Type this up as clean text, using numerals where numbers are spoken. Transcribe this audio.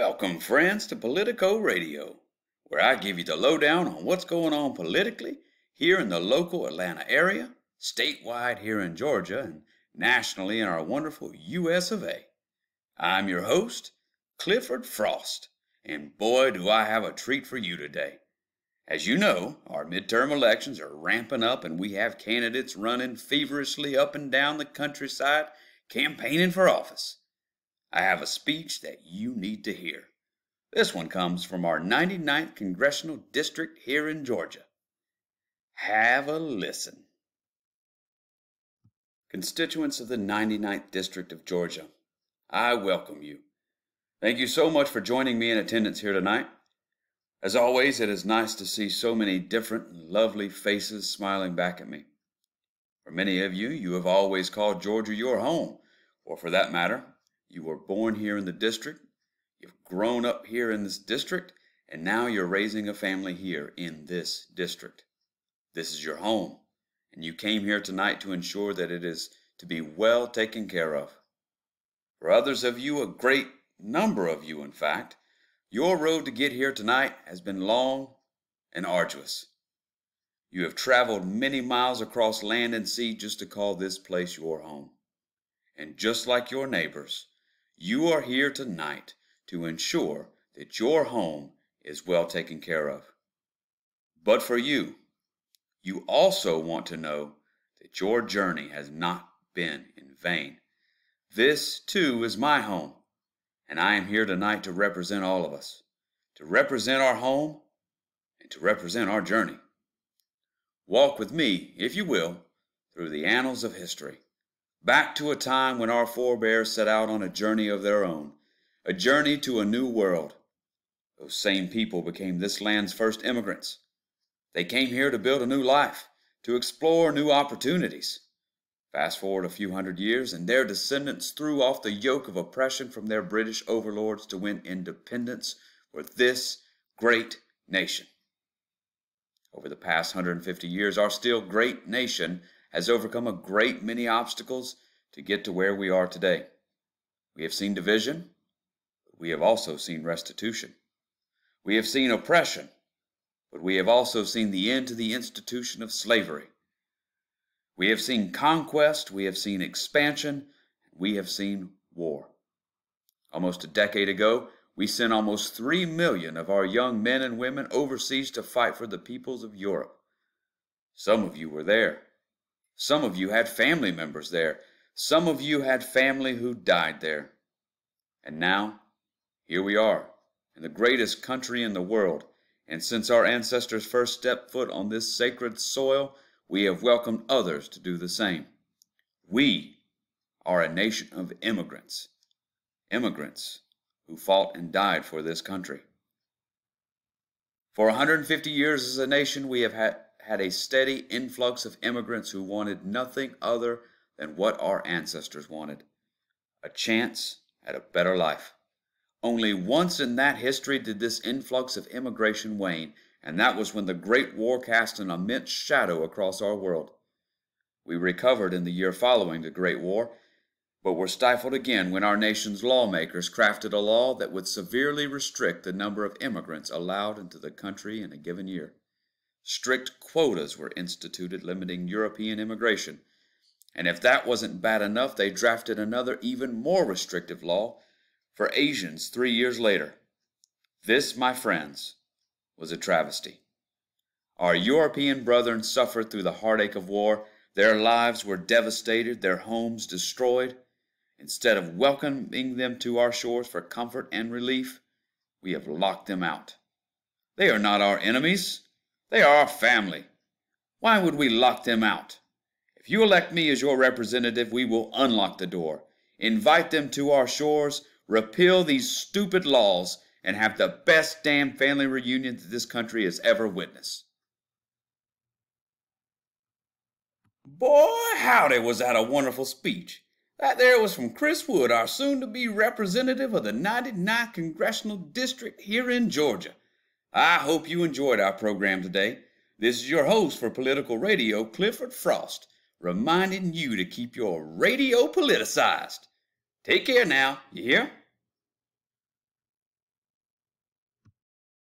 Welcome, friends, to Politico Radio, where I give you the lowdown on what's going on politically here in the local Atlanta area, statewide here in Georgia, and nationally in our wonderful US of A. I'm your host, Clifford Frost, and boy, do I have a treat for you today. As you know, our midterm elections are ramping up, and we have candidates running feverishly up and down the countryside campaigning for office. I have a speech that you need to hear. This one comes from our 99th Congressional District here in Georgia. Have a listen. Constituents of the 99th District of Georgia, I welcome you. Thank you so much for joining me in attendance here tonight. As always, it is nice to see so many different and lovely faces smiling back at me. For many of you, you have always called Georgia your home, or for that matter, you were born here in the district, you've grown up here in this district, and now you're raising a family here in this district. This is your home, and you came here tonight to ensure that it is to be well taken care of. For others of you, a great number of you in fact, your road to get here tonight has been long and arduous. You have traveled many miles across land and sea just to call this place your home. And just like your neighbors, you are here tonight to ensure that your home is well taken care of. But for you, you also want to know that your journey has not been in vain. This, too, is my home, and I am here tonight to represent all of us, to represent our home, and to represent our journey. Walk with me, if you will, through the annals of history, back to a time when our forebears set out on a journey of their own, a journey to a new world. Those same people became this land's first immigrants. They came here to build a new life, to explore new opportunities. Fast forward a few hundred years, and their descendants threw off the yoke of oppression from their British overlords to win independence for this great nation. Over the past 150 years, our still great nation has overcome a great many obstacles to get to where we are today. We have seen division, but we have also seen restitution. We have seen oppression, but we have also seen the end to the institution of slavery. We have seen conquest, we have seen expansion, we have seen war. Almost a decade ago, we sent almost 3 million of our young men and women overseas to fight for the peoples of Europe. Some of you were there. Some of you had family members there. Some of you had family who died there. And now, here we are, in the greatest country in the world. And since our ancestors first stepped foot on this sacred soil, we have welcomed others to do the same. We are a nation of immigrants. Immigrants who fought and died for this country. For 150 years as a nation, we have had a steady influx of immigrants who wanted nothing other than what our ancestors wanted: a chance at a better life. Only once in that history did this influx of immigration wane, and that was when the Great War cast an immense shadow across our world. We recovered in the year following the Great War, but were stifled again when our nation's lawmakers crafted a law that would severely restrict the number of immigrants allowed into the country in a given year. Strict quotas were instituted limiting European immigration, and if that wasn't bad enough, they drafted another even more restrictive law for Asians 3 years later. This, my friends, was a travesty. Our European brethren suffered through the heartache of war. Their lives were devastated, their homes destroyed. Instead of welcoming them to our shores for comfort and relief, we have locked them out. They are not our enemies. They are our family. Why would we lock them out? If you elect me as your representative, we will unlock the door, invite them to our shores, repeal these stupid laws, and have the best damn family reunion that this country has ever witnessed. Boy, howdy, was that a wonderful speech. That there was from Chris Wood, our soon-to-be representative of the 99th Congressional District here in Georgia. I hope you enjoyed our program today. This is your host for Political Radio, Clifford Frost, reminding you to keep your radio politicized. Take care now, you hear?